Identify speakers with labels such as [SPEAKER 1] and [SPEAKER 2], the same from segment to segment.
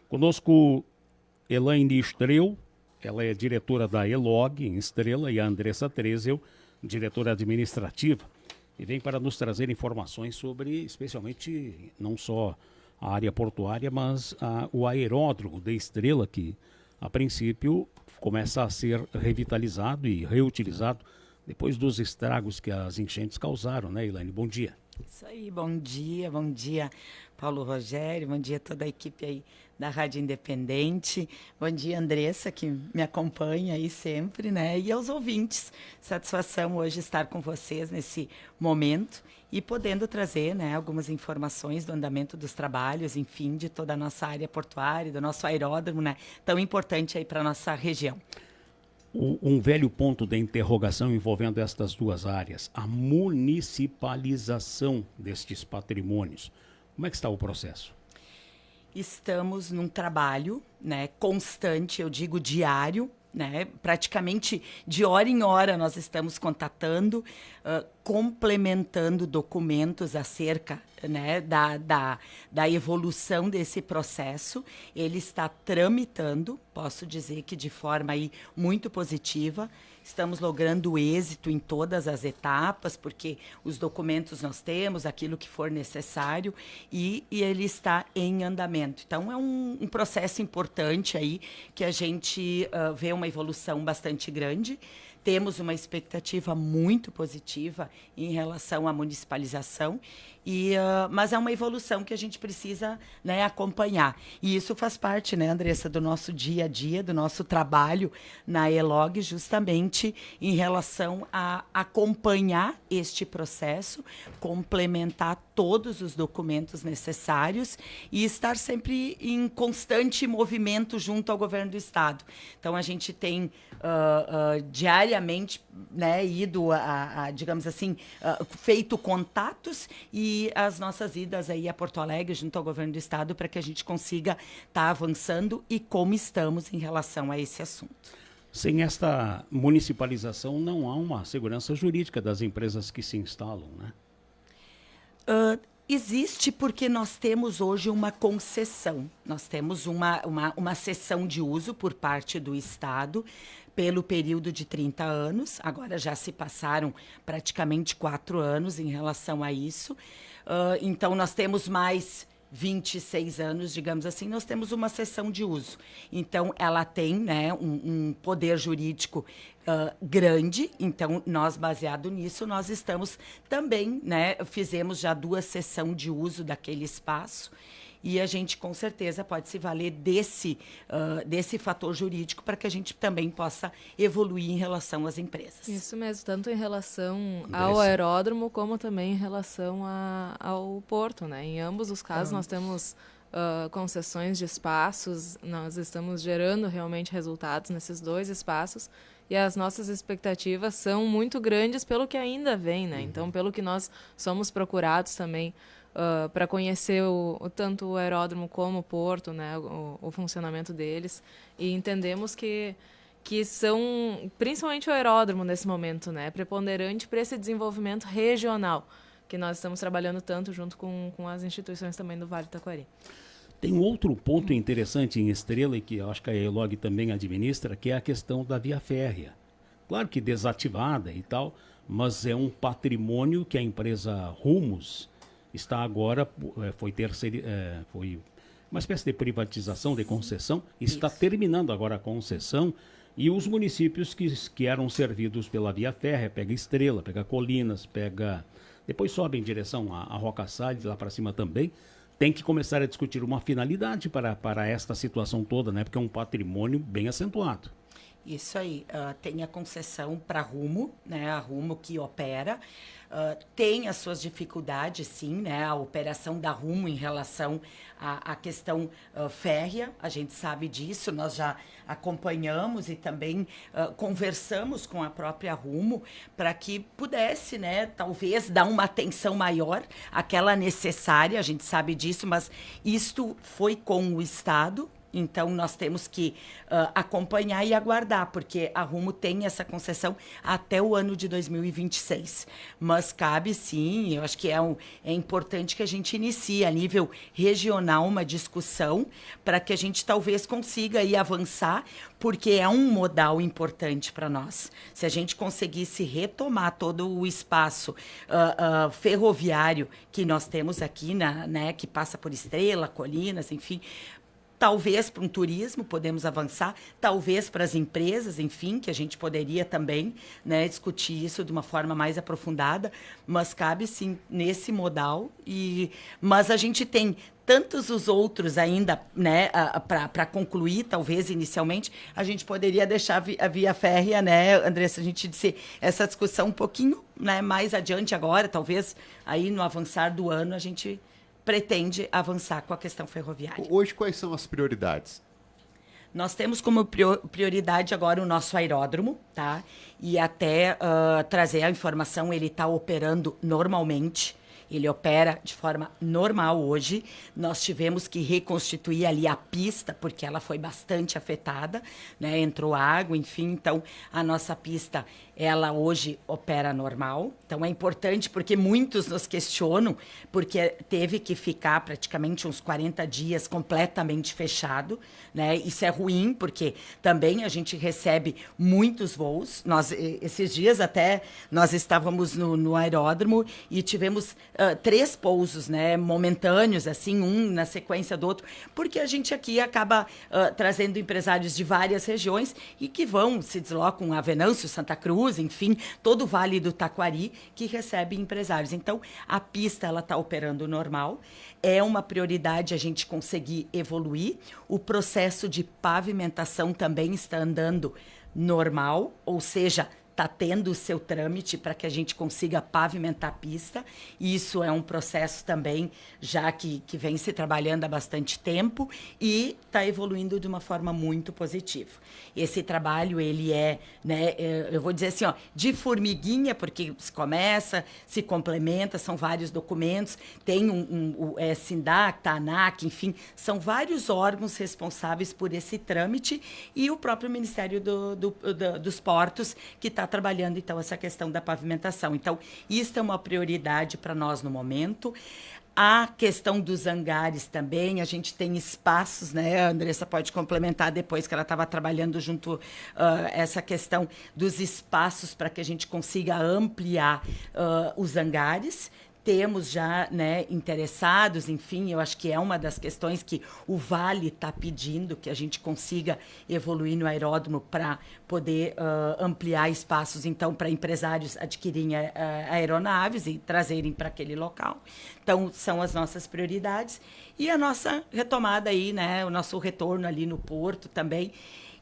[SPEAKER 1] Conosco, Elaine Streu, ela é diretora da ELOG em Estrela, e a Andressa Trezel, diretora administrativa, e vem para nos trazer informações sobre, especialmente, não só a área portuária, mas o aeródromo de Estrela, que, a princípio, começa a ser revitalizado e reutilizado depois dos estragos que as enchentes causaram, né, Elaine? Bom dia.
[SPEAKER 2] Isso aí, bom dia, Paulo Rogério, bom dia a toda a equipe aí da Rádio Independente, bom dia, Andressa, que me acompanha aí sempre, né, e aos ouvintes, satisfação hoje estar com vocês nesse momento e podendo trazer, né, algumas informações do andamento dos trabalhos, enfim, de toda a nossa área portuária, do nosso aeródromo, né, tão importante aí para a nossa região.
[SPEAKER 1] Um velho ponto de interrogação envolvendo estas duas áreas, a municipalização destes patrimônios. Como é que está o processo?
[SPEAKER 2] Estamos num trabalho, né, constante, eu digo diário, né, praticamente de hora em hora nós estamos contatando, complementando documentos acerca, né, da evolução desse processo. Ele está tramitando, posso dizer que de forma aí muito positiva. Estamos logrando êxito em todas as etapas, porque os documentos nós temos, aquilo que for necessário, e ele está em andamento. Então, é um processo importante aí, que a gente vê uma evolução bastante grande. Temos uma expectativa muito positiva em relação à municipalização, mas é uma evolução que a gente precisa, né, acompanhar. E isso faz parte, né, Andressa, do nosso dia a dia, do nosso trabalho na ELOG, justamente em relação a acompanhar este processo, complementar todos os documentos necessários e estar sempre em constante movimento junto ao governo do Estado. Então, a gente tem diariamente, né, ido digamos assim, feito contatos e as nossas idas aí a Porto Alegre junto ao governo do Estado para que a gente consiga estar avançando e como estamos em relação a esse assunto.
[SPEAKER 1] Sem esta municipalização, não há uma segurança jurídica das empresas que se instalam, né?
[SPEAKER 2] Existe porque nós temos hoje uma concessão. Nós temos uma cessão de uso por parte do Estado pelo período de 30 anos. Agora já se passaram praticamente 4 anos em relação a isso. Então, nós temos mais 26 anos, digamos assim, nós temos uma cessão de uso. Então, ela tem, né, um poder jurídico grande. Então, nós, baseado nisso, nós estamos também, né, fizemos já 2 cessões de uso daquele espaço. E a gente, com certeza, pode se valer desse fator jurídico para que a gente também possa evoluir em relação às empresas.
[SPEAKER 3] Isso mesmo, tanto em relação ao aeródromo, como também em relação ao porto, né? Em ambos os casos, nós temos concessões de espaços, nós estamos gerando realmente resultados nesses 2 espaços, e as nossas expectativas são muito grandes pelo que ainda vem, né? Então, pelo que nós somos procurados também, para conhecer tanto o aeródromo como o porto, né, o funcionamento deles, e entendemos que são, principalmente o aeródromo nesse momento, né, preponderante para esse desenvolvimento regional, que nós estamos trabalhando tanto junto com as instituições também do Vale do Taquari.
[SPEAKER 1] Tem um outro ponto interessante em Estrela, e que eu acho que a ELOG também administra, que é a questão da via férrea. Claro que desativada e tal, mas é um patrimônio que a empresa Rumos está agora, foi uma espécie de privatização, de concessão, está terminando agora a concessão, e os municípios que eram servidos pela via férrea, pega Estrela, pega Colinas, depois sobe em direção a Rocaçade, lá para cima também, tem que começar a discutir uma finalidade para esta situação toda, né? Porque é um patrimônio bem acentuado.
[SPEAKER 2] Isso aí, tem a concessão para a Rumo, né, a Rumo que opera, tem as suas dificuldades, sim, né, a operação da Rumo em relação à questão férrea, a gente sabe disso, nós já acompanhamos e também conversamos com a própria Rumo para que pudesse, né, talvez dar uma atenção maior àquela necessária, a gente sabe disso, mas isto foi com o Estado, Então, nós temos que acompanhar e aguardar, porque a Rumo tem essa concessão até o ano de 2026. Mas cabe, sim, eu acho que é importante que a gente inicie a nível regional uma discussão para que a gente talvez consiga aí avançar, porque é um modal importante para nós. Se a gente conseguisse retomar todo o espaço ferroviário que nós temos aqui, né, que passa por Estrela, Colinas, enfim, talvez para um turismo podemos avançar, talvez para as empresas, enfim, que a gente poderia também, né, discutir isso de uma forma mais aprofundada, mas cabe sim nesse modal. Mas a gente tem tantos os outros ainda, né, para concluir, talvez inicialmente, a gente poderia deixar a via férrea, né, Andressa, a gente disse essa discussão um pouquinho, né, mais adiante agora, talvez aí no avançar do ano a gente pretende avançar com a questão ferroviária.
[SPEAKER 4] Hoje, quais são as prioridades?
[SPEAKER 2] Nós temos como prioridade agora o nosso aeródromo, tá? E até trazer a informação, ele está operando normalmente. Ele opera de forma normal hoje. Nós tivemos que reconstituir ali a pista, porque ela foi bastante afetada, né? Entrou água, enfim. Então, a nossa pista, ela hoje opera normal. Então, é importante porque muitos nos questionam, porque teve que ficar praticamente uns 40 dias completamente fechado, né? Isso é ruim, porque também a gente recebe muitos voos. Esses dias até nós estávamos no aeródromo e tivemos 3 pousos, né, momentâneos, assim, um na sequência do outro, porque a gente aqui acaba trazendo empresários de várias regiões e que se deslocam a Venâncio, Santa Cruz, enfim, todo o Vale do Taquari, que recebe empresários. Então, a pista, ela está operando normal. É uma prioridade a gente conseguir evoluir. O processo de pavimentação também está andando normal, ou seja, está tendo o seu trâmite para que a gente consiga pavimentar a pista. Isso é um processo também já que vem se trabalhando há bastante tempo e está evoluindo de uma forma muito positiva. Esse trabalho, ele né, eu vou dizer assim, de formiguinha, porque se começa, se complementa, são vários documentos, tem o SINDAC, ANAC, enfim, são vários órgãos responsáveis por esse trâmite e o próprio Ministério dos Portos, que está trabalhando, então, essa questão da pavimentação. Então, isso é uma prioridade para nós no momento. A questão dos hangares também, a gente tem espaços, né? A Andressa pode complementar depois, que ela estava trabalhando junto essa questão dos espaços para que a gente consiga ampliar os hangares. Temos já, né, interessados, enfim, eu acho que é uma das questões que o Vale está pedindo, que a gente consiga evoluir no aeródromo para poder ampliar espaços, então, para empresários adquirirem aeronaves e trazerem para aquele local. Então, são as nossas prioridades. E a nossa retomada aí, né, o nosso retorno ali no Porto também.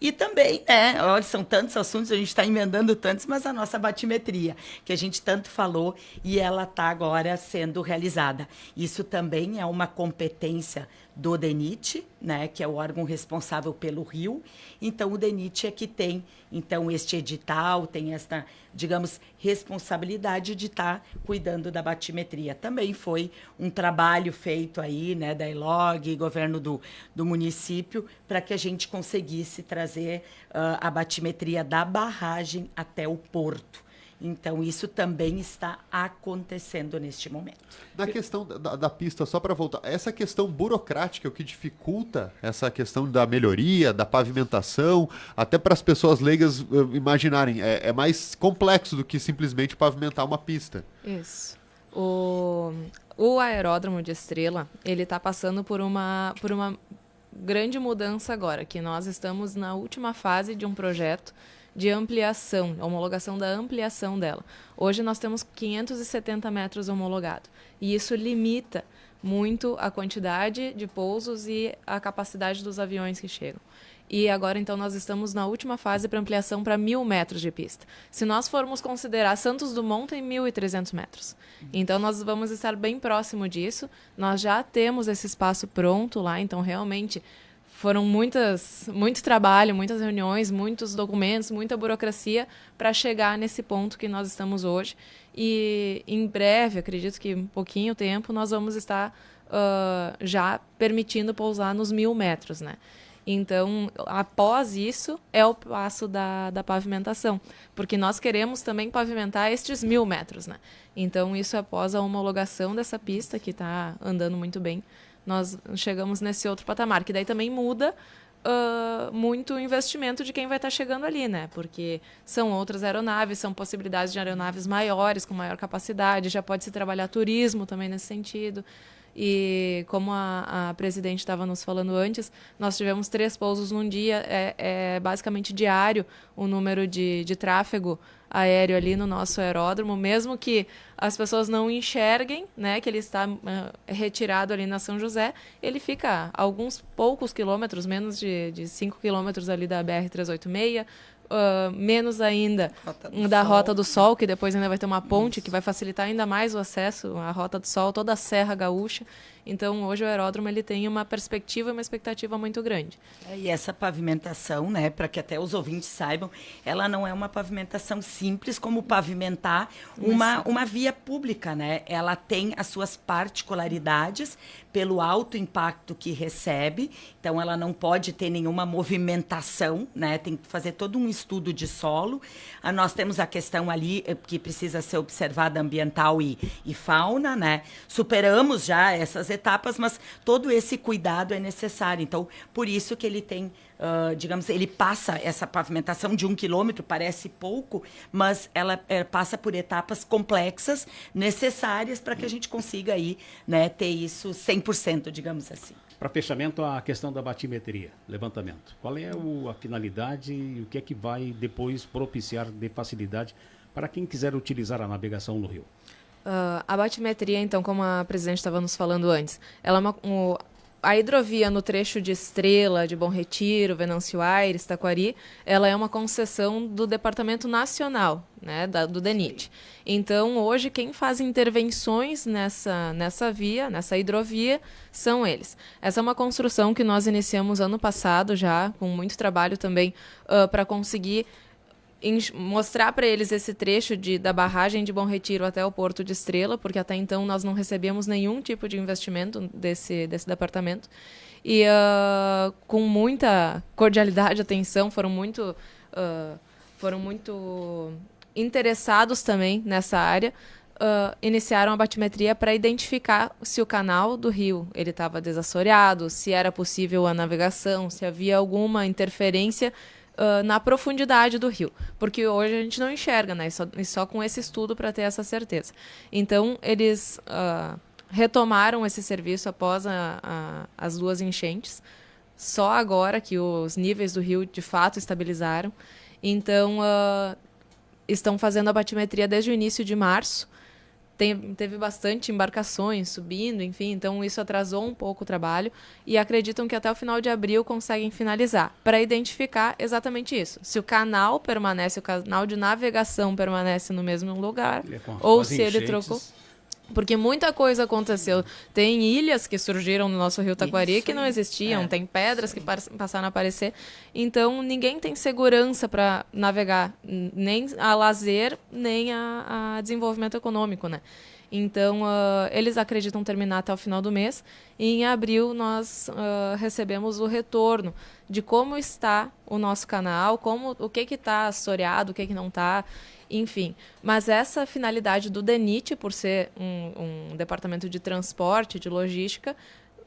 [SPEAKER 2] E também, olha, são tantos assuntos, a gente está emendando tantos, mas a nossa batimetria, que a gente tanto falou, e ela está agora sendo realizada. Isso também é uma competência do DENIT, né, que é o órgão responsável pelo Rio. Então, o DENIT é que tem, então, este edital, tem esta, digamos, responsabilidade de estar cuidando da batimetria. Também foi um trabalho feito aí, né, da ELOG, governo do município, para que a gente conseguisse trazer a batimetria da barragem até o porto. Então, isso também está acontecendo neste momento.
[SPEAKER 4] Na questão da pista, só para voltar, essa questão burocrática, o que dificulta essa questão da melhoria, da pavimentação, até para as pessoas leigas imaginarem, é mais complexo do que simplesmente pavimentar uma pista.
[SPEAKER 3] Isso. O aeródromo de Estrela, ele está passando por uma grande mudança agora, que nós estamos na última fase de um projeto de ampliação, homologação da ampliação dela. Hoje nós temos 570 metros homologados, e isso limita muito a quantidade de pousos e a capacidade dos aviões que chegam. E agora, então, nós estamos na última fase para ampliação para 1.000 metros de pista. Se nós formos considerar, Santos Dumont tem 1.300 metros. Então, nós vamos estar bem próximo disso. Nós já temos esse espaço pronto lá, então, realmente, foram muito trabalho, muitas reuniões, muitos documentos, muita burocracia para chegar nesse ponto que nós estamos hoje. E, em breve, acredito que em pouquinho tempo, nós vamos estar já permitindo pousar nos 1.000 metros, né? Então, após isso, é o passo da pavimentação, porque nós queremos também pavimentar estes 1.000 metros, né? Então, isso após a homologação dessa pista, que está andando muito bem, nós chegamos nesse outro patamar, que daí também muda muito o investimento de quem vai estar chegando ali, né? Porque são outras aeronaves, são possibilidades de aeronaves maiores, com maior capacidade, já pode se trabalhar turismo também nesse sentido. E como a presidente estava nos falando antes, nós tivemos 3 pousos num dia, é basicamente diário o número de tráfego aéreo ali no nosso aeródromo, mesmo que as pessoas não enxerguem, né, que ele está retirado ali na São José, ele fica a alguns poucos quilômetros, menos de 5 quilômetros ali da BR-386, menos ainda da Rota do Sol, que depois ainda vai ter uma ponte que vai facilitar ainda mais o acesso à Rota do Sol, toda a Serra Gaúcha. Então, hoje o aeródromo ele tem uma perspectiva e uma expectativa muito grande.
[SPEAKER 2] E essa pavimentação, né, para que até os ouvintes saibam, ela não é uma pavimentação simples como pavimentar uma via pública, né? Ela tem as suas particularidades pelo alto impacto que recebe, então ela não pode ter nenhuma movimentação, né? Tem que fazer todo um estudo de solo. Nós temos a questão ali que precisa ser observada ambiental e fauna, né? Superamos já essas etapas, mas todo esse cuidado é necessário. Então, por isso que ele tem, digamos, ele passa essa pavimentação de 1 quilômetro, parece pouco, mas ela passa por etapas complexas, necessárias para que a gente consiga aí, né, ter isso 100%, digamos assim.
[SPEAKER 1] Para fechamento, a questão da batimetria, levantamento. Qual é a finalidade e o que é que vai depois propiciar de facilidade para quem quiser utilizar a navegação no rio?
[SPEAKER 3] A batimetria, então, como a presidente estava nos falando antes, ela é a hidrovia no trecho de Estrela, de Bom Retiro, Venâncio Aires, Taquari, ela é uma concessão do Departamento Nacional, né, do DENIT. Então, hoje, quem faz intervenções nessa via, nessa hidrovia, são eles. Essa é uma construção que nós iniciamos ano passado já, com muito trabalho também, para conseguir mostrar para eles esse trecho da barragem de Bom Retiro até o Porto de Estrela, porque até então nós não recebíamos nenhum tipo de investimento desse departamento. E com muita cordialidade e atenção, foram muito interessados também nessa área, iniciaram a batimetria para identificar se o canal do rio ele estava desassoreado, se era possível a navegação, se havia alguma interferência na profundidade do rio, porque hoje a gente não enxerga, né? Só com esse estudo para ter essa certeza. Então, eles retomaram esse serviço após as 2 enchentes, só agora que os níveis do rio de fato estabilizaram. Então, estão fazendo a batimetria desde o início de março. Teve bastante embarcações subindo, enfim, então isso atrasou um pouco o trabalho e acreditam que até o final de abril conseguem finalizar, para identificar exatamente isso. Se o canal de navegação permanece no mesmo lugar, ou se ele trocou. Porque muita coisa aconteceu. Tem ilhas que surgiram no nosso rio Taquari que não existiam, tem pedras que passaram a aparecer. Então, ninguém tem segurança para navegar, nem a lazer, nem a desenvolvimento econômico, né? Então, eles acreditam terminar até o final do mês. E em abril, nós recebemos o retorno de como está o nosso canal, o que está assoreado, o que não está, enfim. Mas essa finalidade do DENIT, por ser um departamento de transporte, de logística,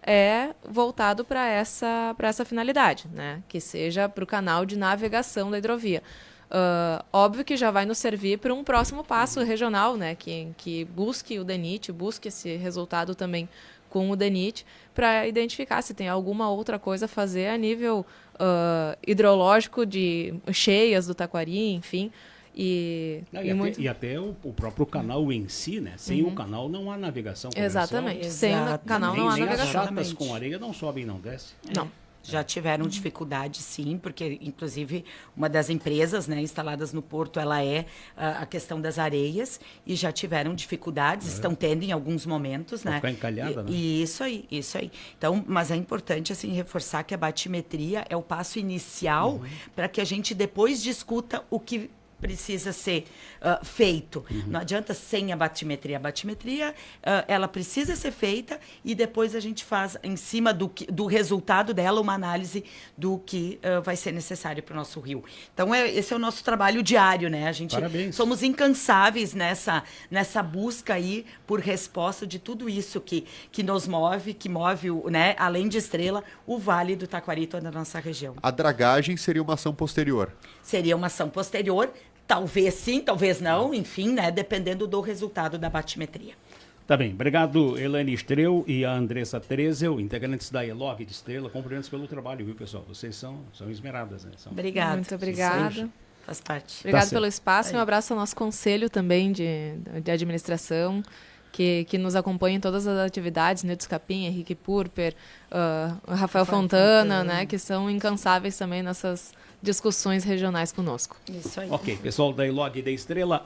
[SPEAKER 3] é voltado para essa finalidade, né? Que seja para o canal de navegação da hidrovia. Óbvio que já vai nos servir para um próximo passo regional, né? Que busque o DENIT, busque esse resultado também com o DENIT, para identificar se tem alguma outra coisa a fazer a nível hidrológico de cheias do Taquari, enfim. E
[SPEAKER 1] até o próprio canal em si, né? Sem o canal não há navegação comercial.
[SPEAKER 3] Exatamente. Sem o canal não há navegação.
[SPEAKER 1] As chatas com areia não sobem e não descem.
[SPEAKER 3] Não.
[SPEAKER 2] Já tiveram dificuldade, sim, porque, inclusive, uma das empresas, né, instaladas no porto, ela é a questão das areias, e já tiveram dificuldades, estão tendo em alguns momentos, né?
[SPEAKER 1] Ficar encalhada, né?
[SPEAKER 2] E isso aí. Então, mas é importante, assim, reforçar que a batimetria é o passo inicial para que a gente depois discuta o que precisa ser feito. Não adianta sem a batimetria. A batimetria, ela precisa ser feita e depois a gente faz, em cima do resultado dela, uma análise do que vai ser necessário para o nosso rio. Então, esse é o nosso trabalho diário, né? A gente somos incansáveis nessa busca aí por resposta de tudo isso que nos move, que move, né, além de Estrela, o Vale do Taquari, toda a nossa região.
[SPEAKER 4] A dragagem seria uma ação posterior?
[SPEAKER 2] Seria uma ação posterior, talvez sim, talvez não, enfim, né, dependendo do resultado da batimetria.
[SPEAKER 1] Tá bem, obrigado Elaine Estreu e a Andressa Trezel, integrantes da ELOG de Estrela, cumprimentos pelo trabalho, viu, pessoal? Vocês são esmeradas, né?
[SPEAKER 2] Obrigada.
[SPEAKER 3] Muito obrigada.
[SPEAKER 2] Faz parte.
[SPEAKER 3] Obrigado pelo espaço e um abraço ao nosso conselho também de administração, que nos acompanha em todas as atividades, Nilton Capim, Henrique Purper, Rafael Fontana, né, que são incansáveis também nessas discussões regionais conosco.
[SPEAKER 2] Isso aí.
[SPEAKER 1] Ok, pessoal da ELOG da Estrela,